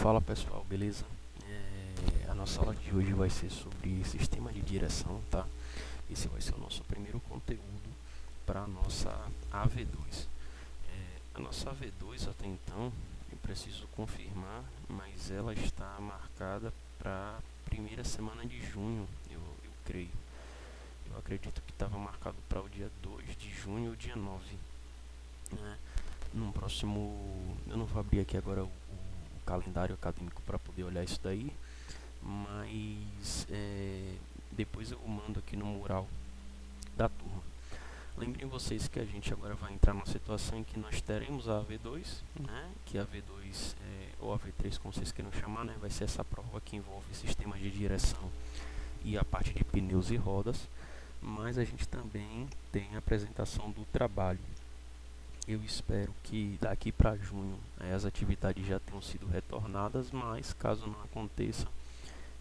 Fala pessoal, beleza? A nossa aula de hoje vai ser sobre sistema de direção, tá? Esse vai ser o nosso primeiro conteúdo para a nossa AV2. A nossa AV2 até então, eu preciso confirmar, mas ela está marcada para a primeira semana de junho, eu creio. Eu acredito que estava marcado para o dia 2 de junho ou dia 9, né? No próximo, eu não vou abrir aqui agora o calendário acadêmico para poder olhar isso daí, mas depois eu mando aqui no mural da turma. Lembrem vocês que a gente agora vai entrar numa situação em que nós teremos a AV2, né? Que a AV2 ou AV3, como vocês queiram chamar, né? Vai ser essa prova que envolve sistemas de direção e a parte de pneus e rodas, mas a gente também tem a apresentação do trabalho. Eu espero que daqui para junho as atividades já tenham sido retornadas, mas caso não aconteça,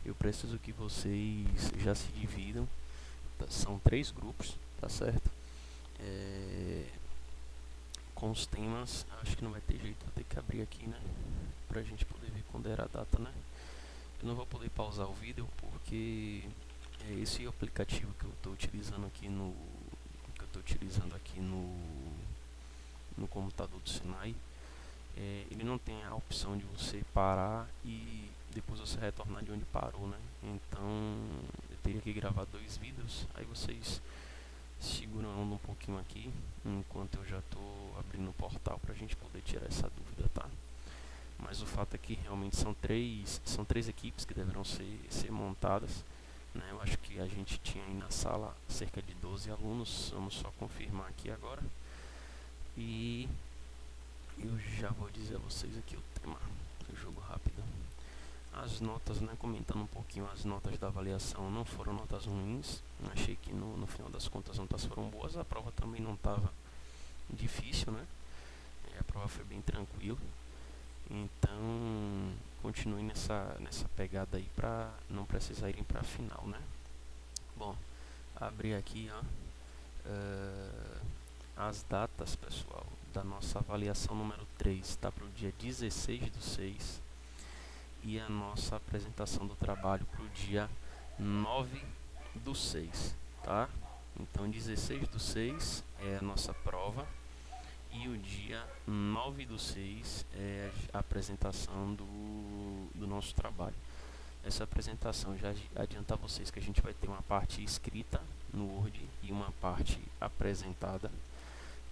eu preciso que vocês já se dividam. São 3 grupos, tá certo? Com os temas, acho que não vai ter jeito, vou ter que abrir aqui, né? Pra gente poder ver quando era a data, né? Eu não vou poder pausar o vídeo porque esse aplicativo que eu estou utilizando aqui no computador do Sinai, ele não tem a opção de você parar e depois você retornar de onde parou, né? Então eu teria que gravar 2 vídeos, aí vocês seguram um pouquinho aqui enquanto eu já estou abrindo o portal para a gente poder tirar essa dúvida, tá? Mas o fato é que realmente são três equipes que deverão ser montadas, né? Eu acho que a gente tinha aí na sala cerca de 12 alunos, vamos só confirmar aqui agora. E eu já vou dizer a vocês aqui o tema do jogo rápido. As notas, né, comentando um pouquinho, as notas da avaliação não foram notas ruins. Achei que no final das contas as notas foram boas. A prova também não estava difícil, né? A prova foi bem tranquila. Então, continuem nessa pegada aí para não precisar irem para a final, né? Bom, abrir aqui, ó, as datas, pessoal, da nossa avaliação número 3 está para o dia 16/6 e a nossa apresentação do trabalho para o dia 9/6, tá? Então 16/6 é a nossa prova e o dia 9/6 é a apresentação do nosso trabalho. Essa apresentação já adianta a vocês que a gente vai ter uma parte escrita no Word e uma parte apresentada.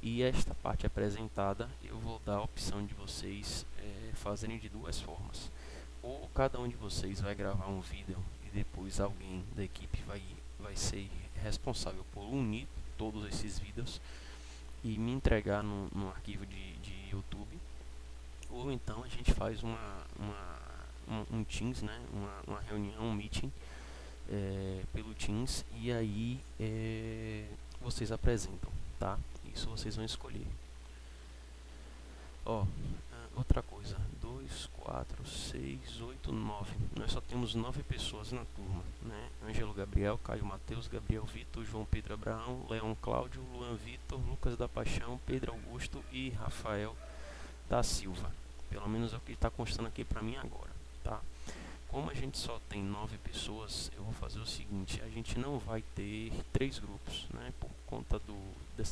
E esta parte apresentada eu vou dar a opção de vocês fazerem de 2 formas. Ou cada um de vocês vai gravar um vídeo e depois alguém da equipe vai ser responsável por unir todos esses vídeos e me entregar no arquivo de YouTube. Ou então a gente faz um Teams, né? uma reunião, um meeting pelo Teams e aí vocês apresentam, tá? Isso vocês vão escolher. Ó, outra coisa, 2, 4, 6, 8, 9. Nós só temos 9 pessoas na turma, né? Ângelo Gabriel, Caio Matheus, Gabriel Vitor, João Pedro Abraão, Leão Cláudio, Luan Vitor, Lucas da Paixão, Pedro Augusto e Rafael da Silva. Pelo menos é o que está constando aqui para mim agora, tá? Como a gente só tem 9 pessoas, eu vou fazer o seguinte: a gente não vai ter 3 grupos, né? Por conta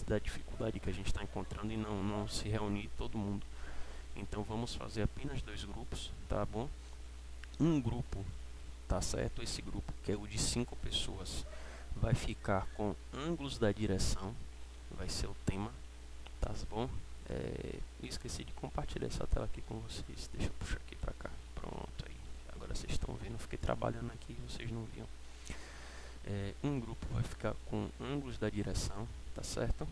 da dificuldade que a gente está encontrando e não se reunir todo mundo. Então vamos fazer apenas 2 grupos, tá bom? Um grupo, tá certo? Esse grupo, que é o de 5 pessoas, vai ficar com ângulos da direção, vai ser o tema, tá bom? Esqueci de compartilhar essa tela aqui com vocês. Deixa eu puxar aqui pra cá. Pronto, aí. Agora vocês estão vendo. Eu fiquei trabalhando aqui e vocês não viam. Um grupo vai ficar com ângulos da direção, tá certo?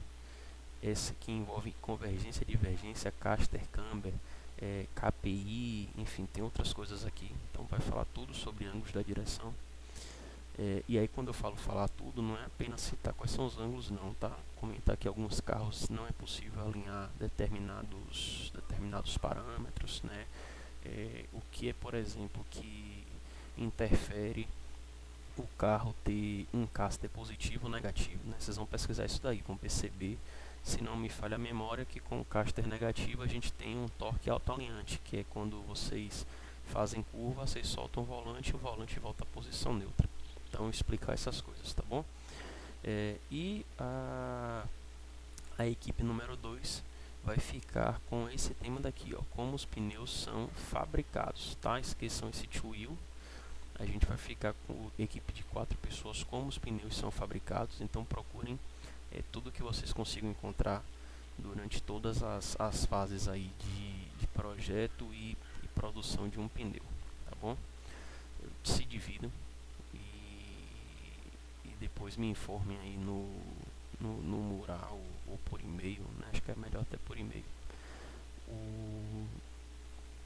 Esse que envolve convergência, divergência, Caster, Camber, KPI, enfim, tem outras coisas aqui. Então vai falar tudo sobre ângulos da direção. E aí quando eu falar tudo, não é apenas citar quais são os ângulos não, tá? Comentar que alguns carros não é possível alinhar determinados parâmetros, né? O que é, por exemplo, que interfere o carro ter um caster positivo ou negativo, né? Vocês vão pesquisar isso daí, vão perceber, se não me falha a memória, que com o caster negativo a gente tem um torque autoalinhante, que é quando vocês fazem curva, vocês soltam o volante e o volante volta à posição neutra. Então, explicar essas coisas, tá bom? E a equipe número 2 vai ficar com esse tema daqui, ó, como os pneus são fabricados, tá? Esqueçam esse to will. A gente vai ficar com a equipe de 4 pessoas, como os pneus são fabricados. Então procurem tudo que vocês consigam encontrar durante todas as fases aí de projeto e produção de um pneu, tá bom? Se dividam e depois me informem aí no mural ou por e-mail, né? Acho que é melhor até por e-mail.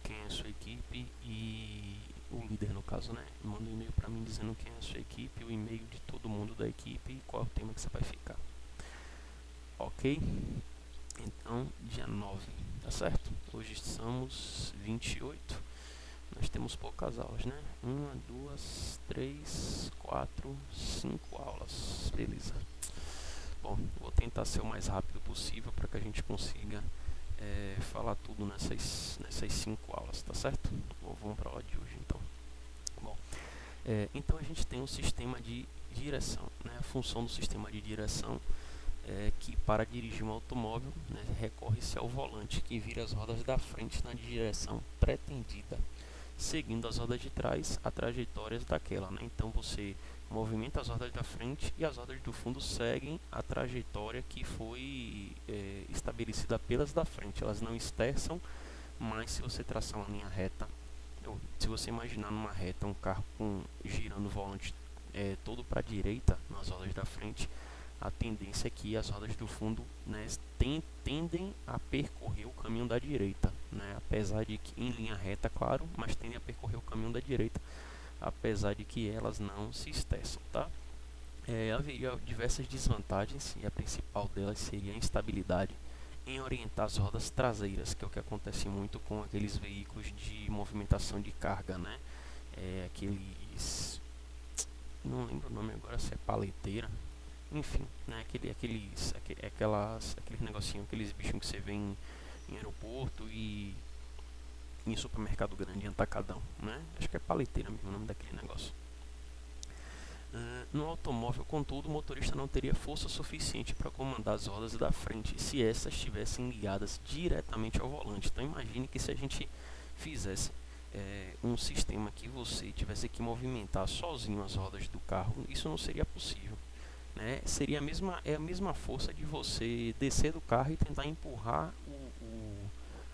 Quem é a sua equipe e o líder, no caso, né? Manda um e-mail para mim dizendo quem é a sua equipe, o e-mail de todo mundo da equipe e qual é o tema que você vai ficar. Ok? Então, dia 9, tá certo? Hoje estamos 28. Nós temos poucas aulas, né? 1, 2, 3, 4, 5 aulas. Beleza. Bom, vou tentar ser o mais rápido possível para que a gente consiga falar tudo nessas 5 aulas, tá certo? Vamos para a aula de hoje, então. Bom, então a gente tem um sistema de direção, né? A função do sistema de direção é que para dirigir um automóvel, né, recorre-se ao volante que vira as rodas da frente na direção pretendida, seguindo as rodas de trás a trajetórias daquela, né? Então você movimenta as rodas da frente e as rodas do fundo seguem a trajetória que foi estabelecida pelas da frente. Elas não esterçam, mas se você traçar uma linha reta, se você imaginar numa reta um carro girando o volante todo para a direita nas rodas da frente, a tendência é que as rodas do fundo, né, tendem a percorrer o caminho da direita, né? Apesar de que em linha reta, claro, mas tendem a percorrer o caminho da direita, apesar de que elas não se esterçam, tá? Haveria diversas desvantagens e a principal delas seria a instabilidade em orientar as rodas traseiras, que é o que acontece muito com aqueles veículos de movimentação de carga, né? Aqueles, não lembro o nome agora, se é paleteira, enfim, né? Aqueles negocinhos, aqueles bichinhos que você vê em aeroporto e em supermercado grande, em atacadão, né? Acho que é paleteira mesmo o nome daquele negócio. No automóvel, contudo, o motorista não teria força suficiente para comandar as rodas da frente se essas estivessem ligadas diretamente ao volante. Então imagine que se a gente fizesse um sistema que você tivesse que movimentar sozinho as rodas do carro, isso não seria possível, né? Seria a mesma força de você descer do carro e tentar empurrar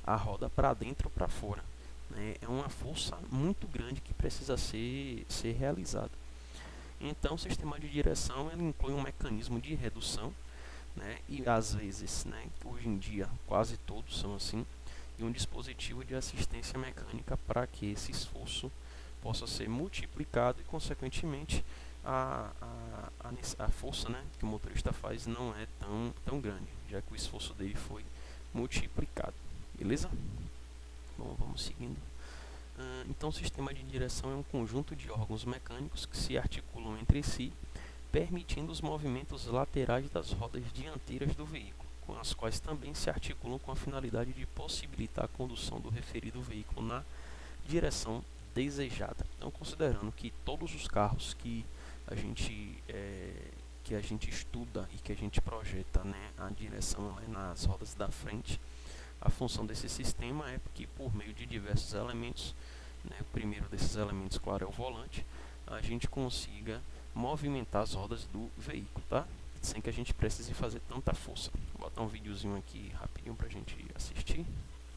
a roda para dentro ou para fora, né? É uma força muito grande que precisa ser realizada. Então, o sistema de direção ele inclui um mecanismo de redução, né? E às vezes, né, hoje em dia, quase todos são assim, e um dispositivo de assistência mecânica para que esse esforço possa ser multiplicado e, consequentemente, a força, né, que o motorista faz não é tão grande, já que o esforço dele foi multiplicado. Beleza? Bom, vamos seguindo. Então, o sistema de direção é um conjunto de órgãos mecânicos que se articulam entre si, permitindo os movimentos laterais das rodas dianteiras do veículo, com as quais também se articulam com a finalidade de possibilitar a condução do referido veículo na direção desejada. Então, considerando que todos os carros que a gente estuda e que a gente projeta, né, a direção nas rodas da frente, a função desse sistema é que, por meio de diversos elementos, né, o primeiro desses elementos, claro, é o volante, a gente consiga movimentar as rodas do veículo, tá? Sem que a gente precise fazer tanta força. Vou botar um videozinho aqui rapidinho para a gente assistir.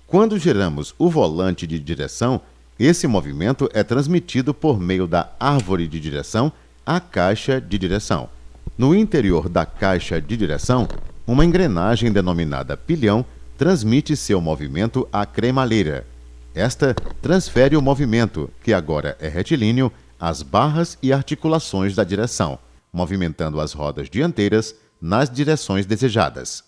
Quando giramos o volante de direção, esse movimento é transmitido por meio da árvore de direção à caixa de direção. No interior da caixa de direção, uma engrenagem denominada pilhão transmite seu movimento à cremalheira. Esta transfere o movimento, que agora é retilíneo, às barras e articulações da direção, movimentando as rodas dianteiras nas direções desejadas.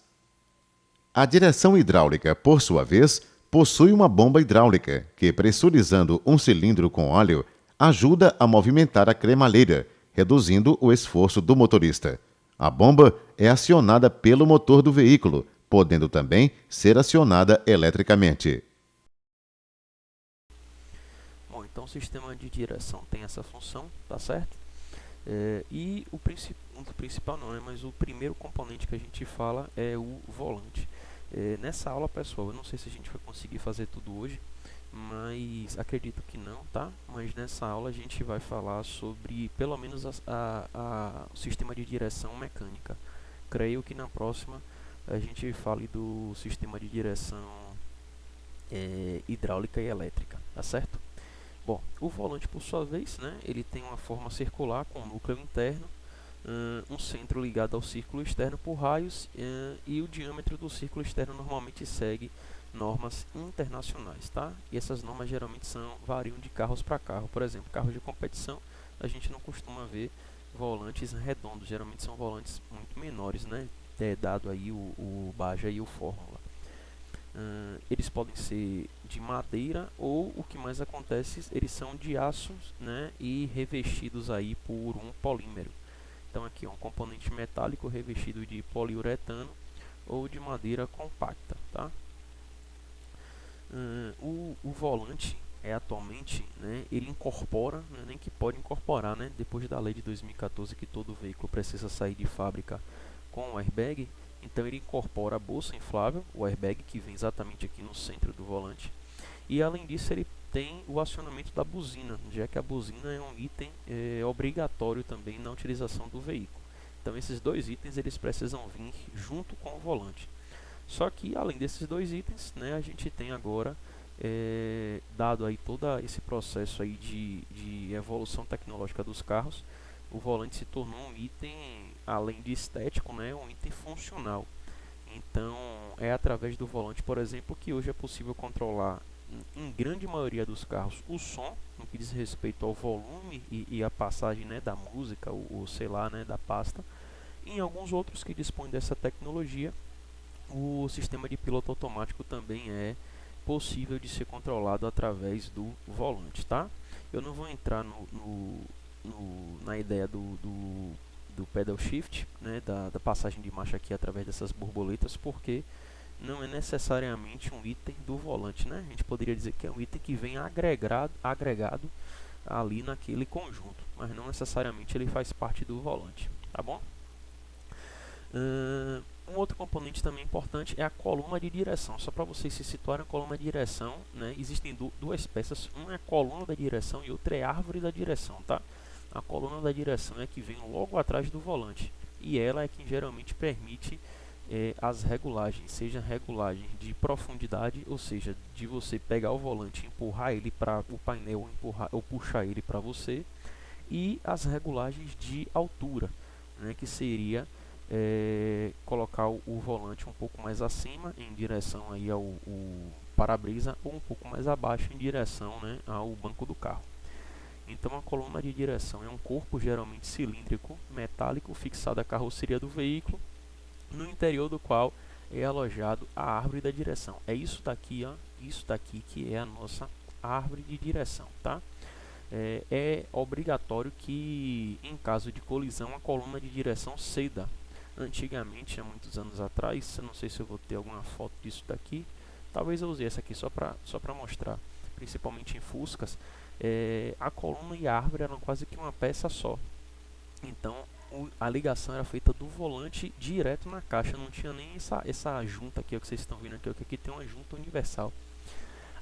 A direção hidráulica, por sua vez, possui uma bomba hidráulica que, pressurizando um cilindro com óleo, ajuda a movimentar a cremalheira, reduzindo o esforço do motorista. A bomba é acionada pelo motor do veículo, podendo também ser acionada eletricamente. Bom, Bom, então o sistema de direção tem essa função, tá certo? E o principal não é, mas o primeiro componente que a gente fala é o volante. Nessa aula, pessoal, eu não sei se a gente vai conseguir fazer tudo hoje, mas acredito que não, tá? Mas nessa aula a gente vai falar sobre pelo menos o sistema de direção mecânica. Creio que na próxima a gente fale do sistema de direção hidráulica e elétrica, tá certo? Bom, o volante, por sua vez, né, ele tem uma forma circular com núcleo interno, um centro ligado ao círculo externo por raios, e o diâmetro do círculo externo normalmente segue normas internacionais, tá? E essas normas geralmente variam de carros para carro. Por exemplo, carros de competição, a gente não costuma ver volantes redondos, geralmente são volantes muito menores, né? Dado aí o Baja e o Fórmula. Eles podem ser de madeira ou, o que mais acontece, eles são de aço, né, e revestidos aí por um polímero. Então aqui é um componente metálico revestido de poliuretano ou de madeira compacta, tá? O volante atualmente, né, ele incorpora, né, nem que pode incorporar, né, depois da lei de 2014 que todo veículo precisa sair de fábrica com o airbag. Então ele incorpora a bolsa inflável, o airbag, que vem exatamente aqui no centro do volante. E além disso ele tem o acionamento da buzina, já que a buzina é um item obrigatório também na utilização do veículo. Então esses dois itens eles precisam vir junto com o volante. Só que além desses dois itens, né, a gente tem agora, dado aí todo esse processo aí de evolução tecnológica dos carros, o volante se tornou um item, além de estético, né, um item funcional. Então, é através do volante, por exemplo, que hoje é possível controlar, em grande maioria dos carros, o som, no que diz respeito ao volume e a passagem, né, da música, ou sei lá, né, da pasta. Em alguns outros que dispõem dessa tecnologia, o sistema de piloto automático também é possível de ser controlado através do volante, tá? Eu não vou entrar na ideia do pedal shift, né, da passagem de marcha aqui através dessas borboletas, porque não é necessariamente um item do volante, né? A gente poderia dizer que é um item que vem agregado ali naquele conjunto, mas não necessariamente ele faz parte do volante, tá bom? Um outro componente também importante é a coluna de direção. Só para vocês se situarem, a coluna de direção, né, existem duas peças, uma é a coluna da direção e outra é a árvore da direção, tá? A coluna da direção é que vem logo atrás do volante e ela é que geralmente permite as regulagens, seja regulagem de profundidade, ou seja, de você pegar o volante e empurrar ele para o painel ou puxar ele para você, e as regulagens de altura, né, que seria colocar o volante um pouco mais acima em direção aí ao para-brisa ou um pouco mais abaixo em direção, né, ao banco do carro. Então a coluna de direção é um corpo geralmente cilíndrico, metálico, fixado à carroceria do veículo, no interior do qual é alojado a árvore da direção. É isso daqui, ó, isso daqui que é a nossa árvore de direção, tá? É obrigatório que, em caso de colisão, a coluna de direção ceda. Antigamente, há muitos anos atrás, eu não sei se eu vou ter alguma foto disso daqui, talvez eu use essa aqui só para mostrar, principalmente em Fuscas, a coluna e a árvore eram quase que uma peça só. Então a ligação era feita do volante direto na caixa, não tinha nem essa junta aqui, ó, que vocês estão vendo aqui, ó, que aqui tem uma junta universal.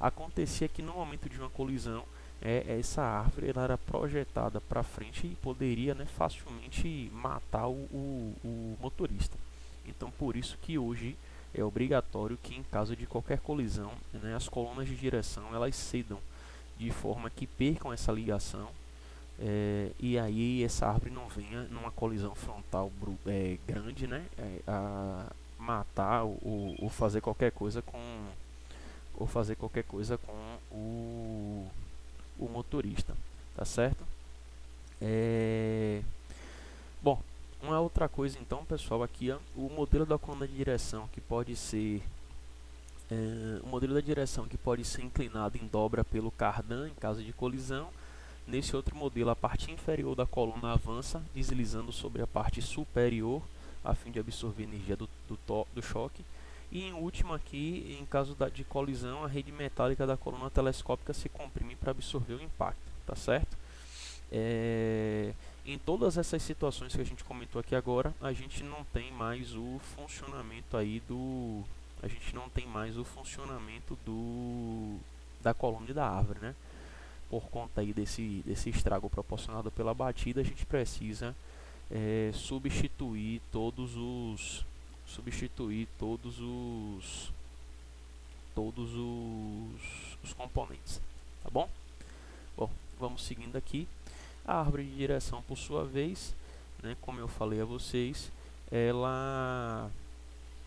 Acontecia que no momento de uma colisão, essa árvore ela era projetada para frente e poderia, né, facilmente matar o motorista. Então por isso que hoje é obrigatório que, em caso de qualquer colisão, né, as colunas de direção elas cedam de forma que percam essa ligação, e aí essa árvore não venha numa colisão frontal grande, né, a matar ou fazer qualquer coisa com o motorista, tá certo? Bom, uma outra coisa então, pessoal, aqui ó, o modelo da coluna de direção que pode ser o modelo da direção que pode ser inclinado em dobra pelo cardan em caso de colisão. Nesse outro modelo, a parte inferior da coluna avança, deslizando sobre a parte superior, a fim de absorver a energia do choque. E em último aqui, em caso de colisão, a rede metálica da coluna telescópica se comprime para absorver o impacto, tá certo? Em todas essas situações que a gente comentou aqui agora, a gente não tem mais o funcionamento aí do... A gente não tem mais o funcionamento da coluna e da árvore, né? Por conta aí desse estrago proporcionado pela batida, a gente precisa substituir todos os os componentes, tá bom? Bom, vamos seguindo aqui. A árvore de direção, por sua vez, né, como eu falei a vocês, ela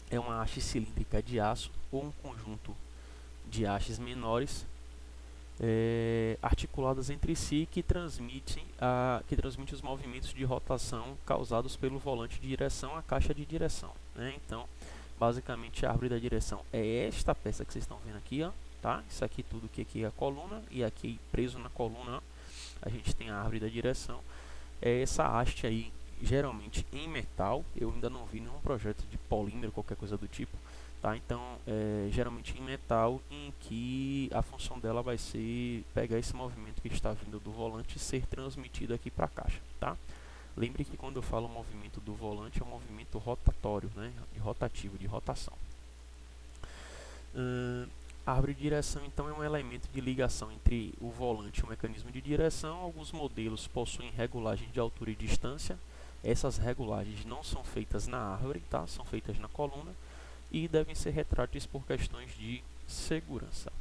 é uma haste cilíndrica de aço ou um conjunto de hastes menores articuladas entre si que transmitem os movimentos de rotação causados pelo volante de direção à caixa de direção, né? Então, basicamente, a árvore da direção é esta peça que vocês estão vendo aqui, ó, tá? Isso aqui tudo que aqui é a coluna, e aqui preso na coluna, ó, a gente tem a árvore da direção. É essa haste aí, geralmente em metal. Eu ainda não vi nenhum projeto de polímero, qualquer coisa do tipo, tá? Então, geralmente em metal, em que a função dela vai ser pegar esse movimento que está vindo do volante e ser transmitido aqui para a caixa, tá? Lembre que quando eu falo movimento do volante, é um movimento rotatório, né? Rotativo, de rotação. A árvore de direção, então, é um elemento de ligação entre o volante e o mecanismo de direção. Alguns modelos possuem regulagem de altura e distância. Essas regulagens não são feitas na árvore, tá? São feitas na coluna e devem ser retráteis por questões de segurança.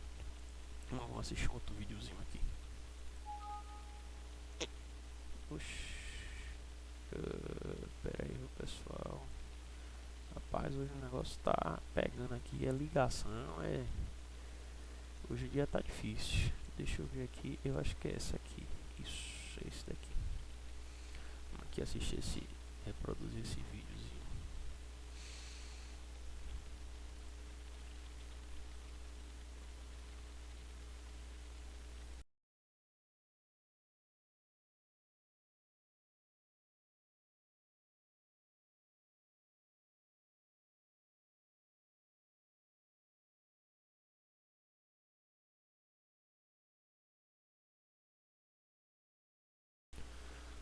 Vamos assistir outro videozinho aqui. Pera aí, pessoal. Rapaz, hoje o negócio tá pegando aqui. A ligação hoje o dia tá difícil. Deixa eu ver aqui. Eu acho que é essa aqui. Isso, é esse daqui. Vamos aqui assistir reproduzir esse videozinho.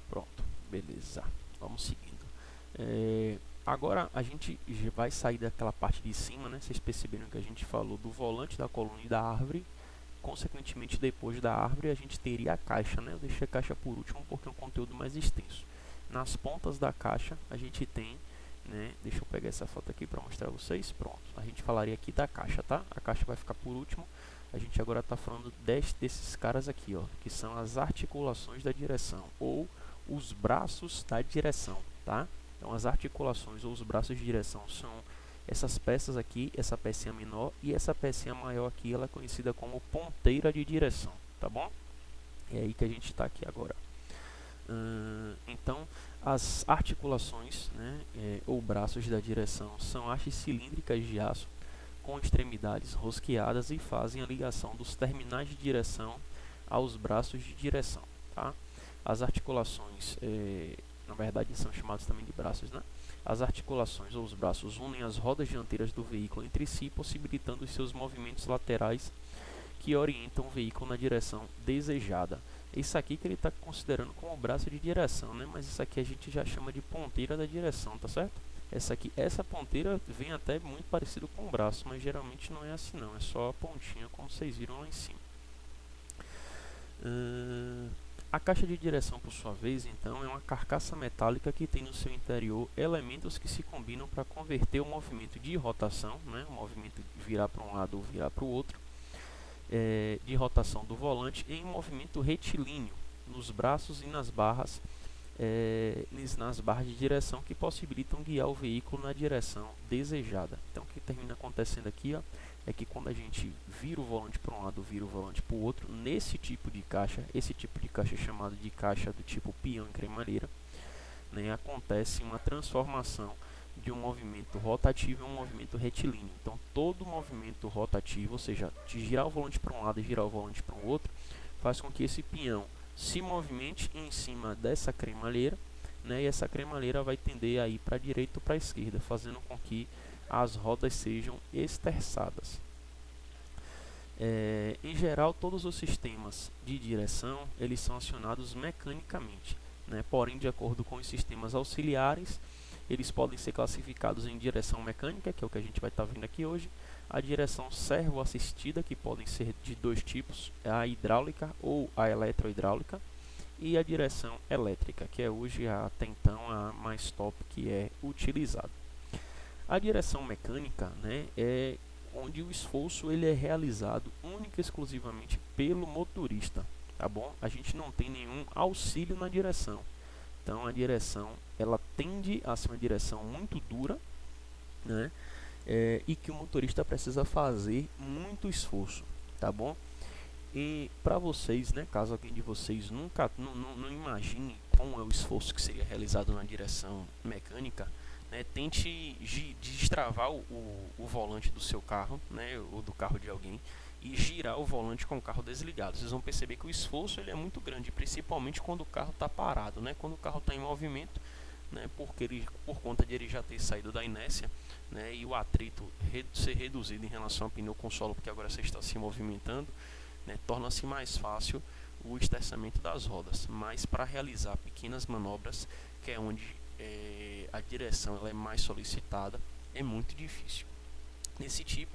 Pronto, beleza. Vamos seguindo. Agora a gente vai sair daquela parte de cima, né? Vocês perceberam que a gente falou do volante, da coluna e da árvore. Consequentemente, depois da árvore, a gente teria a caixa, né? Eu deixei a caixa por último porque é um conteúdo mais extenso. Nas pontas da caixa, a gente tem, né? Deixa eu pegar essa foto aqui para mostrar a vocês. Pronto, a gente falaria aqui da caixa, tá? A caixa vai ficar por último. A gente agora está falando desses caras aqui, ó, que são as articulações da direção ou os braços da direção, tá? Então, as articulações ou os braços de direção são essas peças aqui, essa pecinha menor e essa pecinha maior aqui, ela é conhecida como ponteira de direção, tá bom? É aí que a gente está aqui agora. Então, as articulações, né, ou braços da direção são hastes cilíndricas de aço com extremidades rosqueadas e fazem a ligação dos terminais de direção aos braços de direção, tá? As articulações, na verdade, são chamados também de braços, né? As articulações ou os braços unem as rodas dianteiras do veículo entre si, possibilitando os seus movimentos laterais que orientam o veículo na direção desejada. Isso aqui que ele está considerando como braço de direção, né? Mas isso aqui a gente já chama de ponteira da direção, tá certo? Essa ponteira vem até muito parecido com o braço, mas geralmente não é assim não, é só a pontinha, como vocês viram lá em cima. A caixa de direção, por sua vez, então, é uma carcaça metálica que tem no seu interior elementos que se combinam para converter o movimento de rotação, né, o movimento de virar para um lado ou virar para o outro, de rotação do volante, em um movimento retilíneo nos braços e nas barras de direção que possibilitam guiar o veículo na direção desejada. Então, o que termina acontecendo aqui, ó, é que quando a gente vira o volante para um lado, vira o volante para o outro, nesse tipo de caixa, esse tipo de caixa é chamado de caixa do tipo peão e cremalheira, né, acontece uma transformação de um movimento rotativo em um movimento retilíneo. Então, todo movimento rotativo, ou seja, de girar o volante para um lado e girar o volante para o outro, faz com que esse peão se movimente em cima dessa cremalheira, né, e essa cremalheira vai tender a ir para a direita ou para a esquerda, fazendo com que as rodas sejam esterçadas. Em geral, todos os sistemas de direção eles são acionados mecanicamente, né? Porém, de acordo com os sistemas auxiliares, eles podem ser classificados em direção mecânica, que é o que a gente vai estar vendo aqui hoje, a direção servo-assistida, que podem ser de dois tipos, a hidráulica ou a eletrohidráulica, e a direção elétrica, que é hoje até então a mais top que é utilizada. A direção mecânica, né, é onde o esforço ele é realizado única e exclusivamente pelo motorista, tá bom? A gente não tem nenhum auxílio na direção. Então a direção ela tende a ser uma direção muito dura, né? E que o motorista precisa fazer muito esforço, tá bom? E para vocês, né, caso alguém de vocês nunca não imagine como é o esforço que seria realizado na direção mecânica, né, tente destravar o volante do seu carro, né, ou do carro de alguém, e girar o volante com o carro desligado. Vocês vão perceber que o esforço ele é muito grande, principalmente quando o carro está parado, né, quando o carro está em movimento, né, por conta de ele já ter saído da inércia, né, e o atrito ser reduzido em relação ao pneu com solo, porque agora você está se movimentando, né, torna-se mais fácil o esterçamento das rodas. Mas para realizar pequenas manobras, que é onde a direção ela é mais solicitada, é muito difícil. Nesse tipo,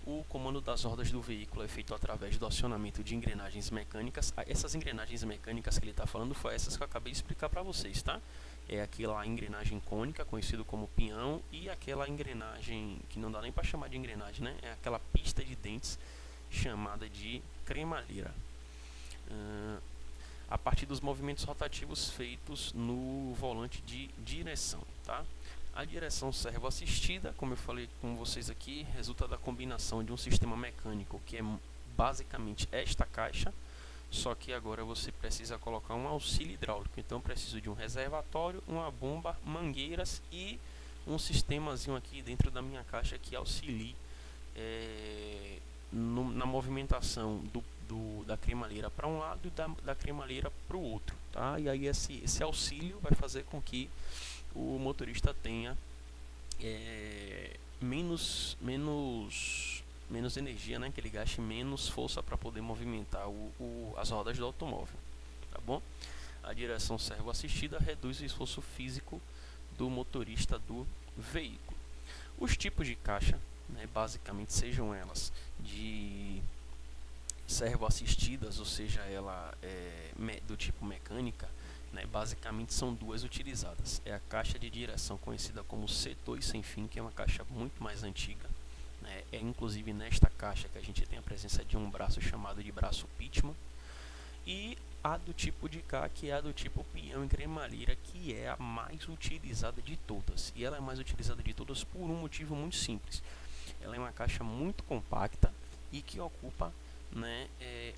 o comando das rodas do veículo é feito através do acionamento de engrenagens mecânicas. Essas engrenagens mecânicas que ele está falando foi essas que eu acabei de explicar para vocês, tá? É aquela engrenagem cônica, conhecido como pinhão, e aquela engrenagem que não dá nem para chamar de engrenagem, né? É aquela pista de dentes chamada de cremalheira. A partir dos movimentos rotativos feitos no volante de direção, tá? A direção servo-assistida, como eu falei com vocês aqui, resulta da combinação de um sistema mecânico que é basicamente esta caixa, só que agora você precisa colocar um auxílio hidráulico. Então eu preciso de um reservatório, uma bomba, mangueiras e um sistemazinho aqui dentro da minha caixa que auxilie na movimentação da cremalheira para um lado e da cremalheira para o outro, tá? E aí esse auxílio vai fazer com que o motorista tenha menos energia, né? Que ele gaste menos força para poder movimentar as rodas do automóvel, tá bom? A direção servo-assistida reduz o esforço físico do motorista do veículo. Os tipos de caixa, né, basicamente sejam elas de servo-assistidas, ou seja, ela do tipo mecânica, né, basicamente são duas utilizadas. É a caixa de direção conhecida como C2 sem fim, que é uma caixa muito mais antiga, né, é inclusive nesta caixa que a gente tem a presença de um braço chamado de braço Pitman, e a do tipo de K, que é a do tipo pinhão e cremalheira, que é a mais utilizada de todas. E ela é mais utilizada de todas por um motivo muito simples. Ela é uma caixa muito compacta e que ocupa, né,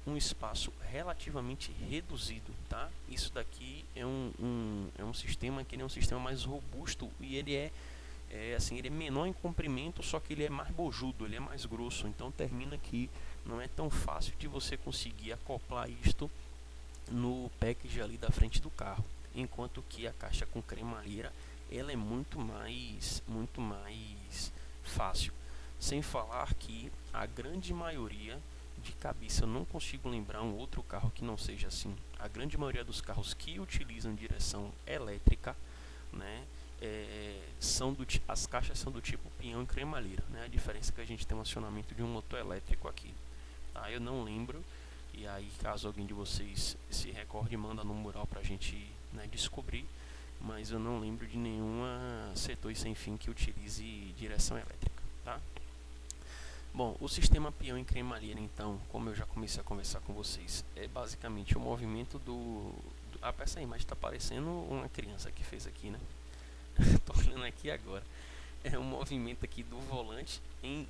um espaço relativamente reduzido, tá? Isso daqui é um sistema que ele é um sistema mais robusto e ele ele é menor em comprimento, só que ele é mais bojudo, ele é mais grosso. Então termina que não é tão fácil de você conseguir acoplar isto no package ali da frente do carro, enquanto que a caixa com cremalheira ela é muito mais fácil. Sem falar que a grande maioria, de cabeça eu não consigo lembrar um outro carro que não seja assim, a grande maioria dos carros que utilizam direção elétrica, né, as caixas são do tipo pinhão e cremalheira, né? A diferença é que a gente tem um acionamento de um motor elétrico aqui, tá? Eu não lembro, e aí caso alguém de vocês se recorde, manda no mural pra gente, né, descobrir, mas eu não lembro de nenhuma C2 sem fim que utilize direção elétrica, tá? Bom, o sistema peão e cremalheira, então, como eu já comecei a conversar com vocês, é basicamente o movimento essa imagem está parecendo uma criança que fez aqui, né? Tô olhando aqui agora. É um movimento aqui do volante em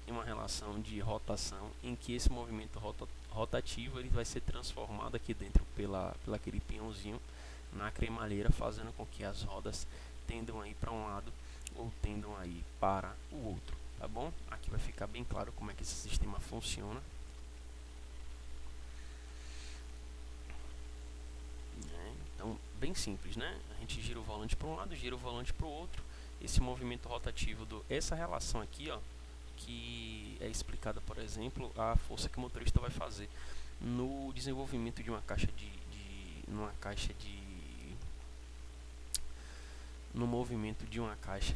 uma relação de rotação, em que esse movimento rotativo ele vai ser transformado aqui dentro pela aquele peãozinho na cremalheira, fazendo com que as rodas tendam a ir para um lado ou tendam a ir para o outro, tá bom? Aqui vai ficar bem claro como é que esse sistema funciona. Então, bem simples, né? A gente gira o volante para um lado, gira o volante para o outro, esse movimento rotativo essa relação aqui, ó, que é explicada, por exemplo, a força que o motorista vai fazer no desenvolvimento de uma caixa no movimento de uma caixa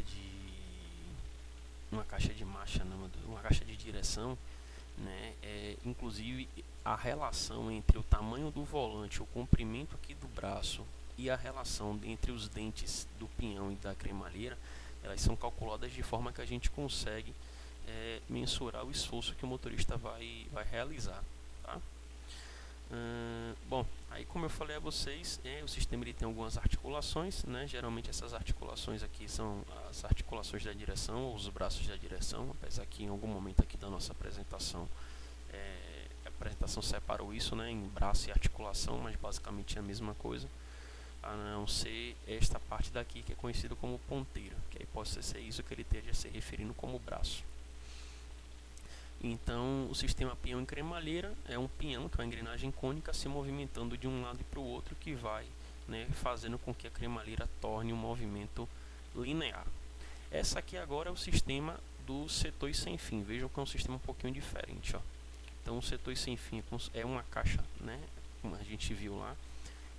de marcha, não, uma caixa de direção, né? Inclusive a relação entre o tamanho do volante, o comprimento aqui do braço e a relação entre os dentes do pinhão e da cremalheira, elas são calculadas de forma que a gente consegue mensurar o esforço que o motorista vai realizar, tá? Bom, aí como eu falei a vocês, o sistema ele tem algumas articulações, né? Geralmente essas articulações aqui são as articulações da direção, ou os braços da direção, apesar que em algum momento aqui da nossa apresentação a apresentação separou isso, né, em braço e articulação, mas basicamente é a mesma coisa, a não ser esta parte daqui que é conhecida como ponteira, que aí pode ser isso que ele esteja se referindo como braço. Então, o sistema pinhão e cremalheira é um pinhão, que é uma engrenagem cônica, se movimentando de um lado para o outro, que vai, né, fazendo com que a cremalheira torne um movimento linear. Essa aqui agora é o sistema do setor sem fim. Vejam que é um sistema um pouquinho diferente, ó. Então, o setor sem fim é uma caixa, né, como a gente viu lá,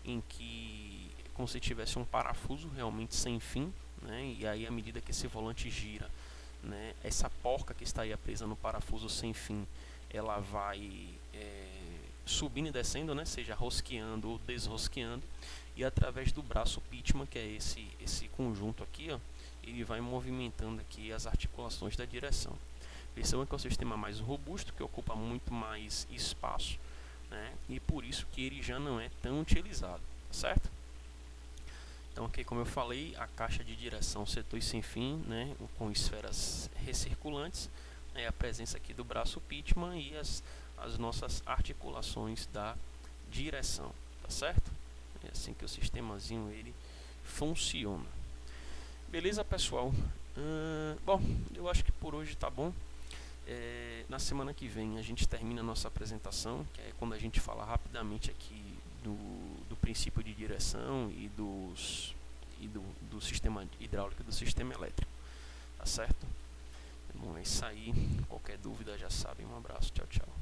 em que como se tivesse um parafuso realmente sem fim, né, e aí à medida que esse volante gira, né, essa porca que está aí presa no parafuso sem fim, ela vai subindo e descendo, né, seja rosqueando ou desrosqueando, e através do braço Pitman, que é esse conjunto aqui, ó, ele vai movimentando aqui as articulações da direção. Percebam que é um sistema mais robusto, que ocupa muito mais espaço, né, e por isso que ele já não é tão utilizado, certo? Então aqui, como eu falei, a caixa de direção setor sem fim, né, com esferas recirculantes, a presença aqui do braço Pitman e as nossas articulações da direção, tá certo? É assim que o sistemazinho ele funciona. Beleza, pessoal? Bom, eu acho que por hoje tá bom. Na semana que vem a gente termina a nossa apresentação, que é quando a gente fala rapidamente aqui do princípio de direção e do sistema hidráulico e do sistema elétrico, tá certo? Bom, é isso aí. Qualquer dúvida já sabem. Um abraço, tchau, tchau.